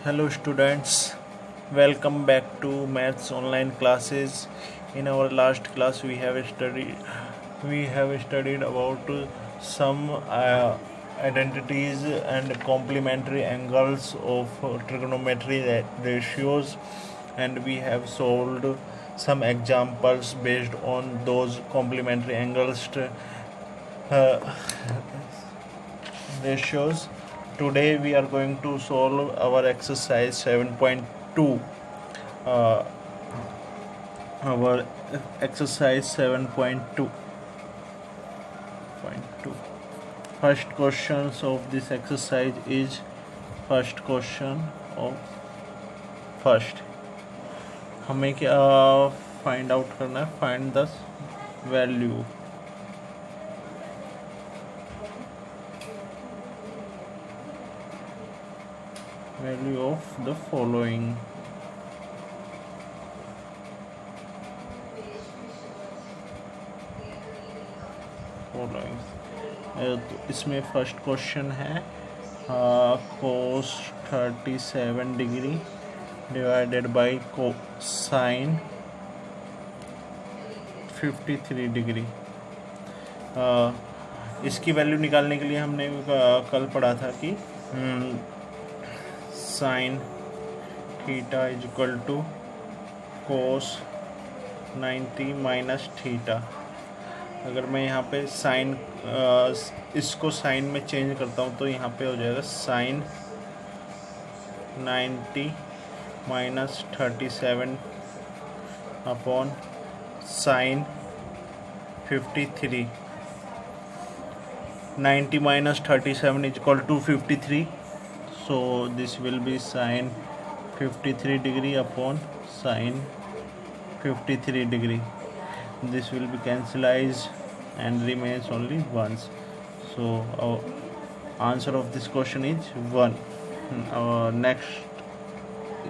Hello students, welcome back to Maths online classes. In our last class we have studied about some identities and complementary angles of trigonometry ratios, and we have solved some examples based on those complementary angles uh, ratios. Today we are going to solve our exercise 7.2. uh, our exercise 7.2. First questions of this exercise is first question of first. हमें क्या find out करना है? Find the value of the following. तो इसमें first question है cos 37 degree divided by sine 53 degree. इसकी वैल्यू निकालने के लिए हमने कल पढ़ा था कि sine theta is equal to cos 90 minus theta. अगर मैं यहाँ पे साइन इसको साइन में चेंज करता हूँ तो यहाँ पे हो जाएगा sine 90 minus 37 upon sine 53. 90 minus 37 is equal to 53. So this will be sine 53 degree upon sine 53 degree. This will be cancelled and remains only once. So our answer of this question is 1. Next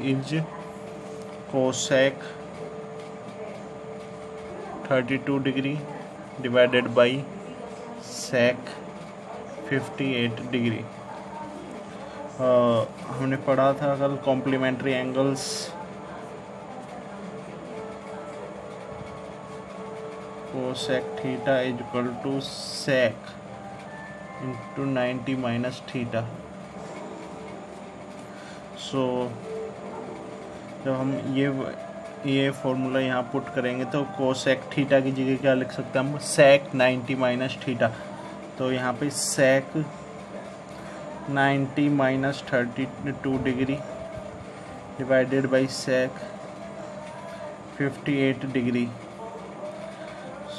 is cosec 32 degree divided by sec 58 degree. हमने पढ़ा था कल complementary angles. Cosec theta is equal to sec into 90 minus theta. So जब हम ये formula यहाँ put करेंगे तो कोसेक थीटा की जगह क्या लिख सकते हैं हम? Sec 90 minus theta. तो यहाँ पे sec 90 minus 32 degree divided by sec 58 degree.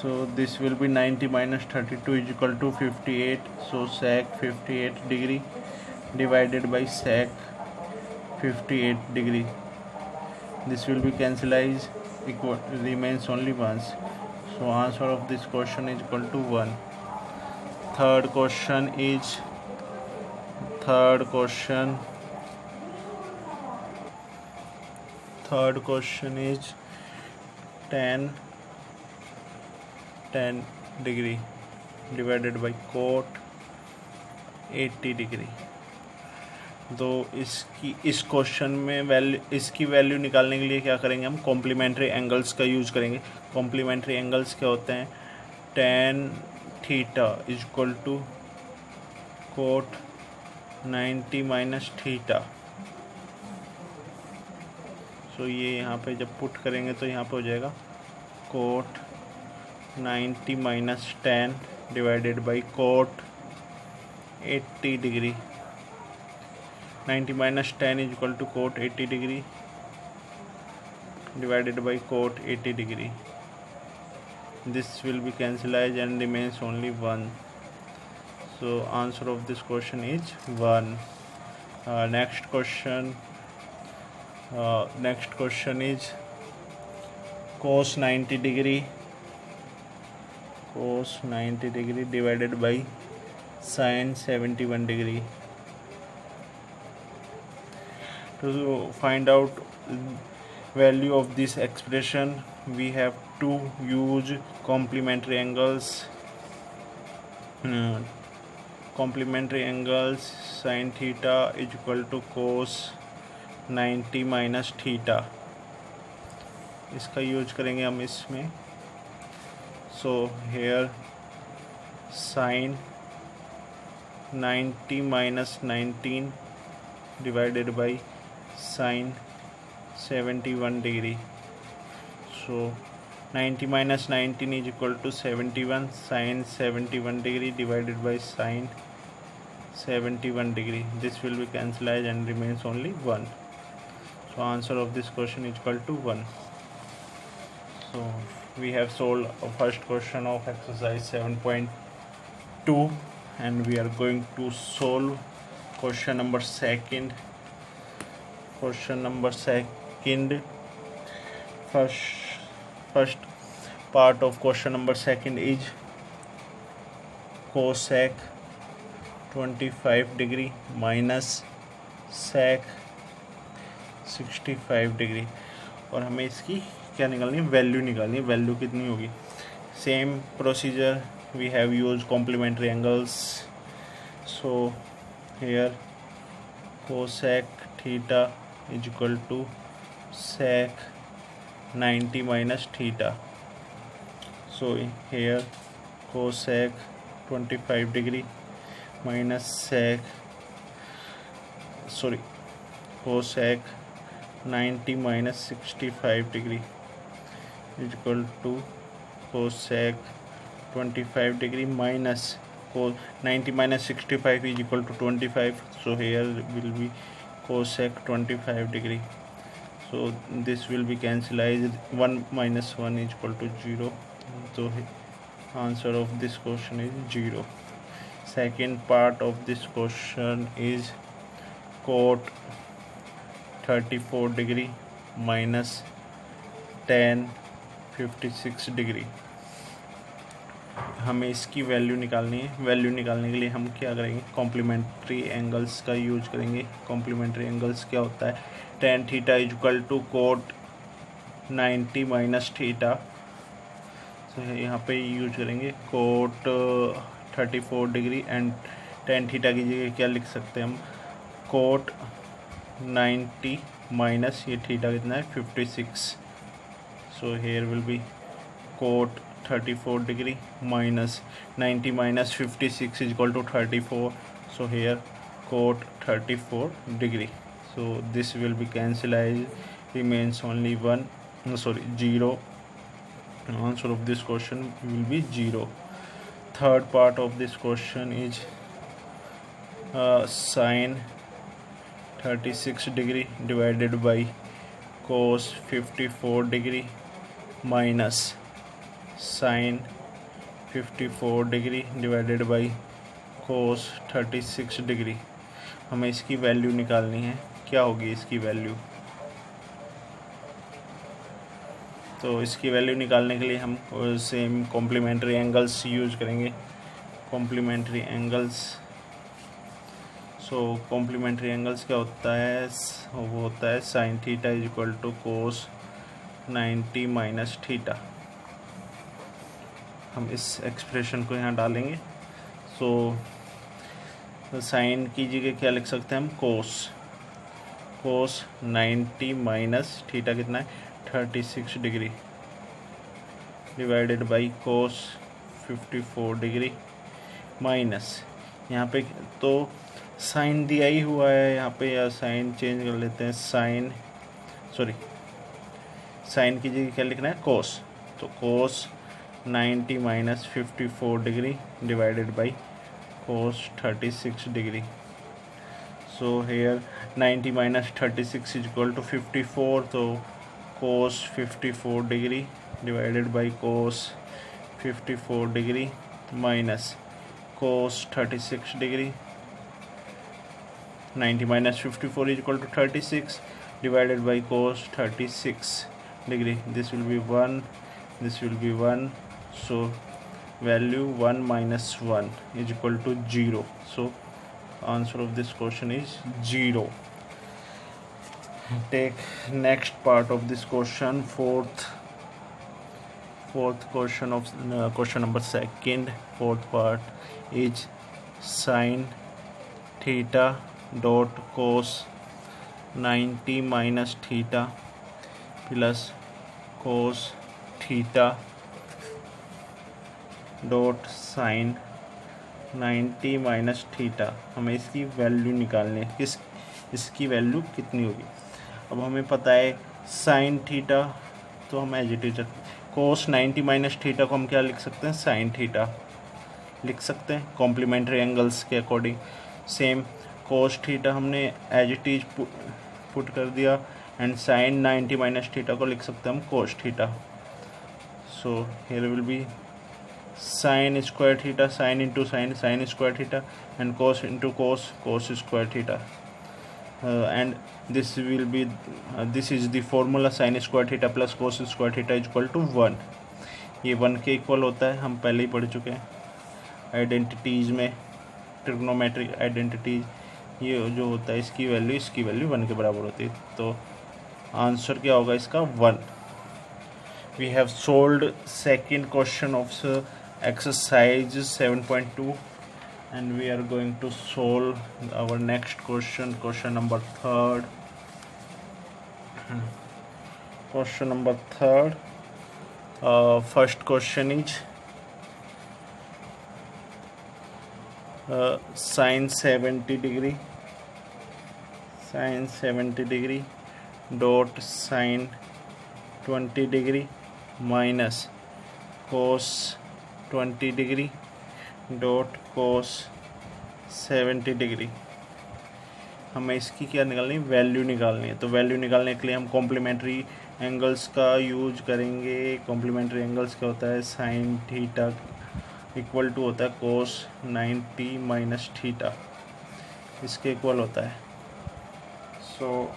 So this will be 90 minus 32 is equal to 58. So sec 58 degree divided by sec 58 degree. This will be cancelled, remains only once. So answer of this question is equal to 1. Third question is tan degree divided by cot 80 degree. तो इस question में इसकी वैल्यू निकालने के लिए क्या करेंगे हम? कॉम्प्लीमेंट्री एंगल्स का यूज़ करेंगे. कॉम्प्लीमेंट्री एंगल्स क्या होते हैं? tan theta is equal to cot 90 minus theta. So ये यहाँ पे जब पुट करेंगे तो यहाँ पे हो जाएगा cot 90 minus tan divided by cot 80 degree. 90 minus tan is equal to cot 80 degree divided by cot 80 degree. This will be cancelled and remains only 1. So answer of this question is 1. Next question is cos 90 degree divided by sin 71 degree. To find out value of this expression, we have to use complementary angles. Complementary angles, sin theta is equal to cos 90 minus theta, इसका use करेंगे हम इसमें। So here sine 90 minus 19 divided by sine 71 degree. So 90 minus 19 is equal to 71 sin 71 degree divided by sin 71 degree. This will be cancelled and remains only 1. So answer of this question is equal to 1. So we have solved a first question of exercise 7.2 and we are going to solve question number second. Question number second, first part of question number second is cosec 25 degree minus sec 65 degree, और हमें इसकी क्या निकालनी है, value निकालनी है। Value कितनी होगी? Same procedure we have use complementary angles. So here cosec theta is equal to sec 90 minus theta. So here cosec 25 degree minus cosec 90 minus 65 degree is equal to cosec 25 degree minus 90 minus 65 is equal to 25. So here will be cosec 25 degree. So this will be cancelled. 1 minus 1 is equal to 0. So answer of this question is 0. Second part of this question is cot 34 degree minus tan 56 degree. हमें इसकी value निकालनी है। Value निकालने के लिए हम क्या करेंगे, कॉम्प्लीमेंट्री एंगल्स का यूज करेंगे। कॉम्प्लीमेंट्री एंगल्स क्या होता है, tan theta is equal to cot 90 minus theta. तो यहाँ पे यूज करेंगे cot 34 degree and tan theta की जगह क्या लिख सकते हैं हम, कोट 90 माइनस ये थीटा कितना है 56. So here will be cot 34 degree minus 90 minus 56 is equal to 34. So here cot 34 degree. So this will be cancelled, remains only 0. Answer of this question will be 0. Third part of this question is sin 36 degree divided by cos 54 degree minus sin 54 degree divided by cos 36 degree. हमें इसकी value निकालनी है। क्या होगी इसकी value? तो इसकी वैल्यू निकालने के लिए हम सेम कॉम्प्लीमेंट्री एंगल्स यूज करेंगे। Complementary angles, so complementary angles क्या होता है, वो होता है sin theta is equal to cos 90 minus theta. हम इस एक्सप्रेशन को यहाँ डालेंगे। सो साइन की जगह क्या लिख सकते हैं हम, कोस 90 माइनस थीटा कितना है 36 degree divided by cos 54 degree minus, यहाँ पे तो साइन दिया ही हुआ है यहाँ पे, या साइन चेंज कर लेते हैं, साइन की जगह क्या लिखना है, कोस। तो cos 90 minus 54 degree divided by cos 36 degree. So here 90 minus 36 is equal to 54, तो cos 54 degree divided by cos 54 degree minus cos 36 degree. 90 minus 54 is equal to 36 divided by cos 36 degree. This will be 1, this will be 1. So value 1 minus 1 is equal to 0. So answer of this question is 0. Take next part of this question, fourth question of question number second. Fourth part is sin theta dot cos 90 minus theta plus cos theta dot sine 90 minus theta. हमें इसकी value निकालनी है, इसकी value कितनी होगी। अब हमें पता है साइन थीटा, तो हम as it is cos 90 minus theta को हम क्या लिख सकते हैं, साइन थीटा लिख सकते हैं कॉम्प्लीमेंट्री एंगल्स के अकॉर्डिंग। सेम कोस थीटा हमने एज इट इज पुट कर दिया, एंड साइन 90 माइनस थीटा को लिख सकते हैं हम cos theta. So here will be sine square theta, sine into sine, sine square theta, and cos into cos, cos square theta. And this will be this is the formula sin square theta plus cos square theta is equal to 1। ये 1 के equal होता है, हम पहले ही पढ़ चुके हैं identities में, ट्रिग्नोमेट्रिक आइडेंटिटीज। ये जो होता है इसकी वैल्यू 1 के बराबर होती है। तो आंसर क्या होगा इसका 1। We have solved second question of exercise 7.2 and we are going to solve our next question number 3rd. Question number 3rd, first question is sin 70 degree dot sin 20 degree minus cos 20 degree dot cos 70 degree. हमें इसकी क्या निकालनी है, value निकालनी है। तो value निकालने के लिए हम कॉम्प्लीमेंट्री एंगल्स का यूज करेंगे। कॉम्प्लीमेंट्री एंगल्स क्या होता है, साइन थीटा इक्वल टू होता है कोस 90 माइनस थीटा, इसके इक्वल होता है। सो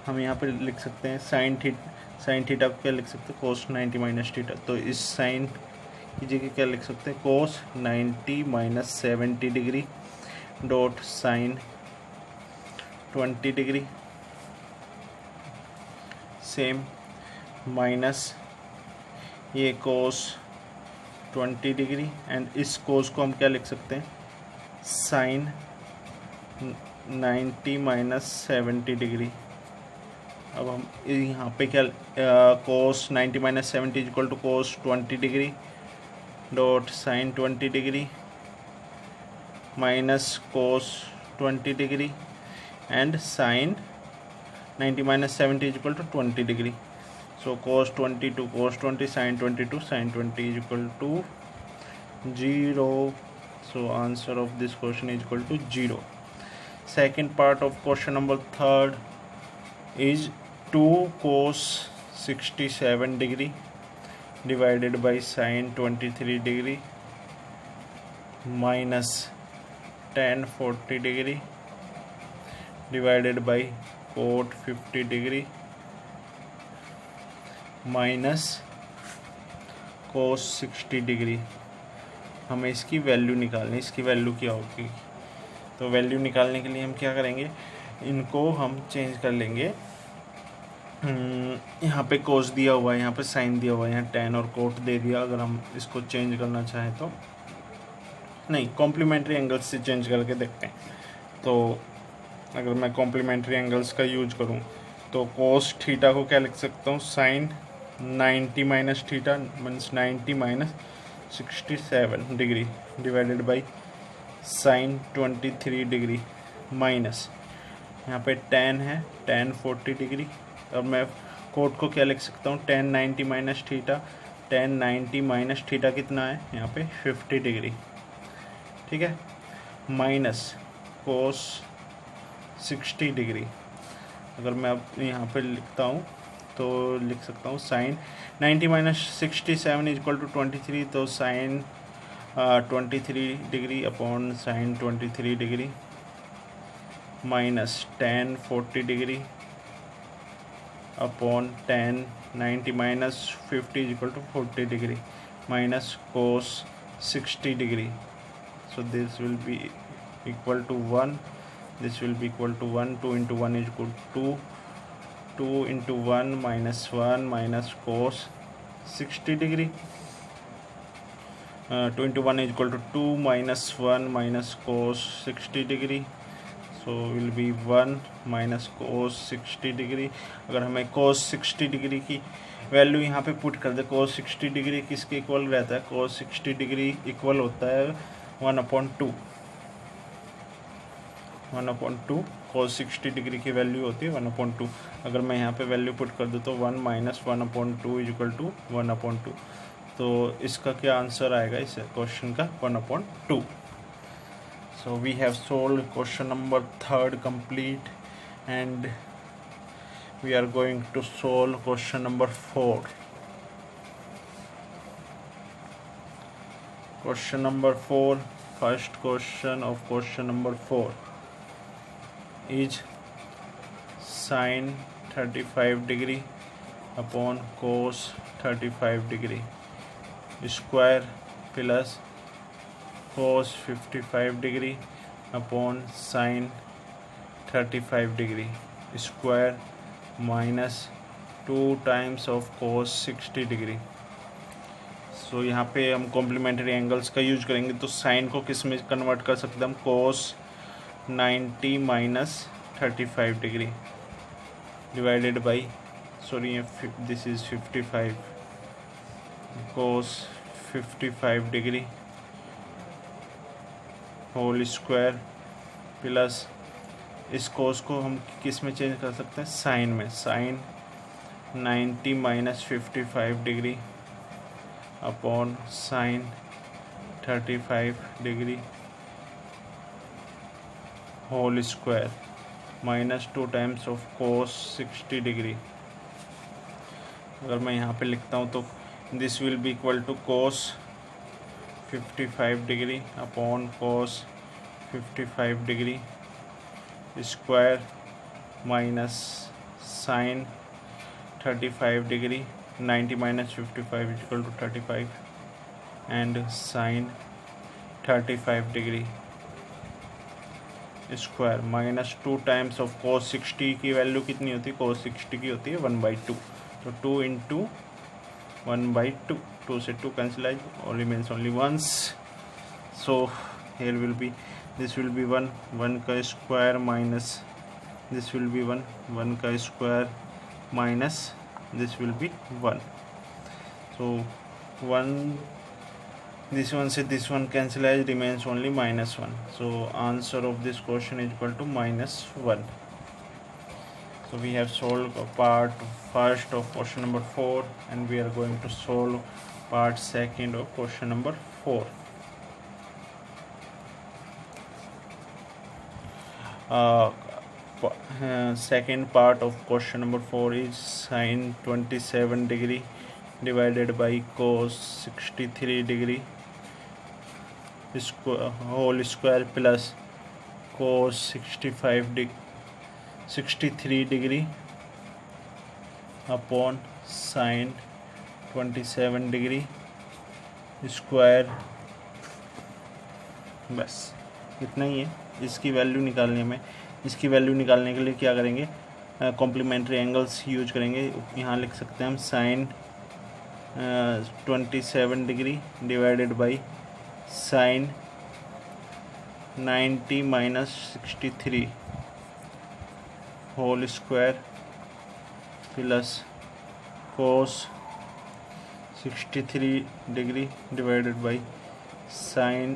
हम यहाँ पे लिख सकते हैं साइन थीटा को क्या लिख सकते हैं, कोस 90 माइनस थीटा। तो इस साइन की जगह क्या लिख सकते हैं, cos 90 minus 70 degree dot sine 20 degree, same minus ये कोस 20 डिग्री, एंड इस कोस को हम क्या लिख सकते हैं, साइन 90 माइनस 70 डिग्री। अब हम यहाँ पे क्या cos 90 minus 70 is equal to cos 20 degree dot sine 20 degree minus cos 20 degree and sine 90 minus 70 is equal to 20 degree. So cos 20 to cos 20, sine 20 to sine 20 is equal to 0। So answer of this question is equal to 0। Second part of question number 3rd is 2 cos 67 degree divided by sin 23 degree minus tan 40 degree divided by cot 50 degree minus cos 60 degree। हमें इसकी value निकालनी, इसकी value क्या होगी। तो value निकालने के लिए हम क्या करेंगे, इनको हम चेंज कर लेंगे। यहाँ पे कोस दिया हुआ है, यहाँ पे साइन दिया हुआ है, यहाँ टेन और कोट दे दिया। अगर हम इसको चेंज करना चाहें तो नहीं, कॉम्प्लीमेंट्री एंगल्स से चेंज करके देखते हैं। तो अगर मैं कॉम्प्लीमेंट्री एंगल्स का यूज करूँ तो कोस थीटा को क्या लिख सकता हूँ, sine 90 minus theta means 90 minus 67 degree divided by sine 23 degree minus यहाँ पे टेन है, टेन 40 डिग्री। और मैं कोट को क्या लिख सकता हूँ, ten 90 minus theta, ten 90 minus theta कितना है यहाँ पे 50 डिग्री, ठीक है, माइनस कोस 60 डिग्री। अगर मैं अब यहाँ पे लिखता हूँ तो लिख सकता हूँ sine 90 minus 67 is equal to 23। तो sine 23 degree upon sine 23 degree minus tan 40 degree upon tan 90 minus 50 is equal to 40 degree minus cos 60 degree. So this will be equal to 1, this will be equal to 1, 2 into 1 is equal to 2 into 1 minus cos 60 degree, 2 into 1 is equal to 2 minus 1 minus cos 60 degree, so will be 1 minus cos 60 degree. अगर हमें कोस 60 degree की value यहाँ पे put कर दे, कोस 60 degree किसके equal रहता है, कोस 60 degree equal होता है 1/2। 1/2 कोस 60 डिग्री की वैल्यू होती है 1/2। अगर मैं यहाँ पे वैल्यू पुट कर दूँ तो 1 माइनस 1/2 इज इक्वल टू 1/2। तो इसका क्या आंसर आएगा इस क्वेश्चन का, 1/2। So we have solved question number 3 complete, and we are going to solve question number 4. Question number 4, first question of question number 4 is sin 35 degree upon cos 35 degree square plus cos 55 degree upon sin 35 degree square minus 2 times of cos 60 degree। सो यहाँ पे हम complementary angles का use करेंगे, तो sign को किस में convert कर सकते हैं हम, cos 90 minus 35 degree divided by, sorry this is 55, cos 55 degree whole square plus इस कोस को हम किस में चेंज कर सकते हैं, साइन में, sine 90 minus 55 degree upon sine 35 degree whole square minus 2 times of cos 60 degree. अगर मैं यहाँ पे लिखता हूँ तो this will be equal to cos 55 degree upon cos 55 degree square minus sine 35 degree, 90 minus 55 is equal to 35 and sine 35 degree square minus 2 times of cos 60 की value कितनी होती है, कोस 60 की होती है 1/2, तो 2 इंटू 1/2, 2 से 2 cancel out, or remains only once. So here will be, this will be 1 का square minus this will be 1 का square minus this will be 1. So 1, this one से this one cancel out, remains only -1. So answer of this question is equal to -1. So we have solved part first of question number 4, and we are going to solve part second of question number 4. Second part of question number 4 is sin 27 degree divided by cos 63 degree whole square plus cos 63 degree upon sin 27 degree square. बस इतना ही है, इसकी value निकालनी है हमें। इसकी वैल्यू निकालने के लिए क्या करेंगे, कॉम्प्लीमेंट्री एंगल्स यूज करेंगे। यहाँ लिख सकते हैं हम sine 27 degree divided by sine 90 minus 63 whole square plus cos 63 degree divided by sine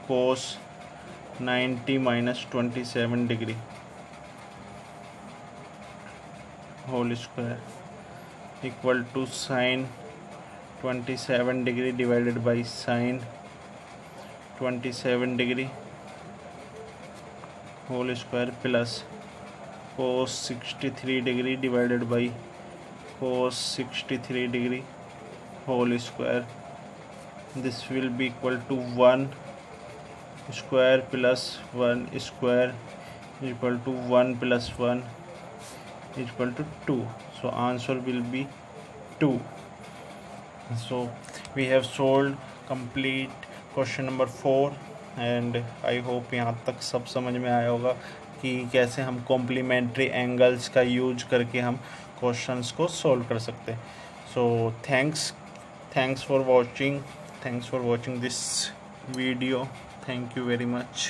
cos 90 minus 27 degree whole square equal to sine 27 degree divided by sine 27 degree whole square plus cos 63 degree divided by cos 63 degree whole square. This will be equal to 1 square plus 1 square is equal to 1 plus 1 is equal to 2. So answer will be 2. So we have solved complete question number 4, and I hope यहाँ तक सब समझ में आया होगा कि कैसे हम कॉम्प्लीमेंट्री एंगल्स का यूज करके हम क्वेश्चंस को सॉल्व कर सकते हैं। So thanks for watching this video. Thank you very much.